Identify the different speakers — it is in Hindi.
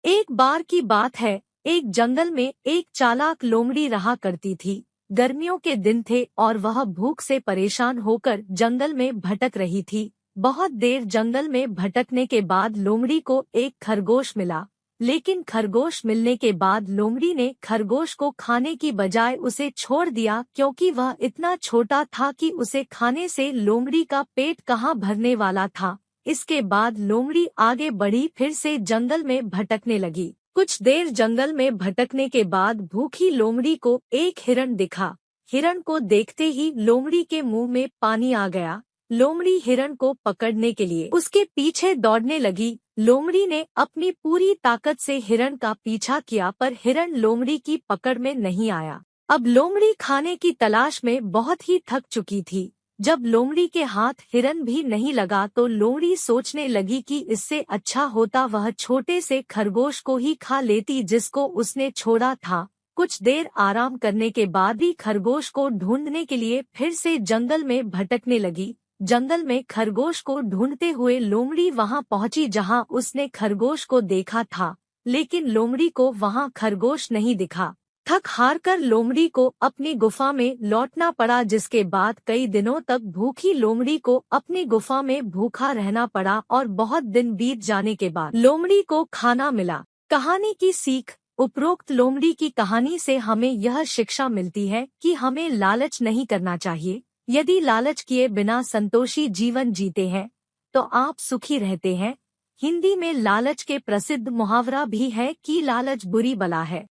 Speaker 1: एक बार की बात है, एक जंगल में एक चालाक लोमड़ी रहा करती थी। गर्मियों के दिन थे और वह भूख से परेशान होकर जंगल में भटक रही थी। बहुत देर जंगल में भटकने के बाद लोमड़ी को एक खरगोश मिला। लेकिन खरगोश मिलने के बाद लोमड़ी ने खरगोश को खाने की बजाय उसे छोड़ दिया, क्योंकि वह इतना छोटा था कि उसे खाने से लोमड़ी का पेट कहाँ भरने वाला था। इसके बाद लोमड़ी आगे बढ़ी, फिर से जंगल में भटकने लगी। कुछ देर जंगल में भटकने के बाद भूखी लोमड़ी को एक हिरण दिखा। हिरण को देखते ही लोमड़ी के मुंह में पानी आ गया। लोमड़ी हिरण को पकड़ने के लिए उसके पीछे दौड़ने लगी। लोमड़ी ने अपनी पूरी ताकत से हिरण का पीछा किया, पर हिरण लोमड़ी की पकड़ में नहीं आया। अब लोमड़ी खाने की तलाश में बहुत ही थक चुकी थी। जब लोमड़ी के हाथ हिरन भी नहीं लगा तो लोमड़ी सोचने लगी कि इससे अच्छा होता वह छोटे से खरगोश को ही खा लेती जिसको उसने छोड़ा था। कुछ देर आराम करने के बाद ही खरगोश को ढूंढने के लिए फिर से जंगल में भटकने लगी। जंगल में खरगोश को ढूंढते हुए लोमड़ी वहां पहुंची जहां उसने खरगोश को देखा था, लेकिन लोमड़ी को वहां खरगोश नहीं दिखा। थक हार कर लोमड़ी को अपनी गुफा में लौटना पड़ा, जिसके बाद कई दिनों तक भूखी लोमड़ी को अपनी गुफा में भूखा रहना पड़ा और बहुत दिन बीत जाने के बाद लोमड़ी को खाना मिला। कहानी की सीख। उपरोक्त लोमड़ी की कहानी से हमें यह शिक्षा मिलती है कि हमें लालच नहीं करना चाहिए। यदि लालच किए बिना संतोषी जीवन जीते हैं तो आप सुखी रहते हैं। हिंदी में लालच के प्रसिद्ध मुहावरा भी है कि लालच बुरी बला है।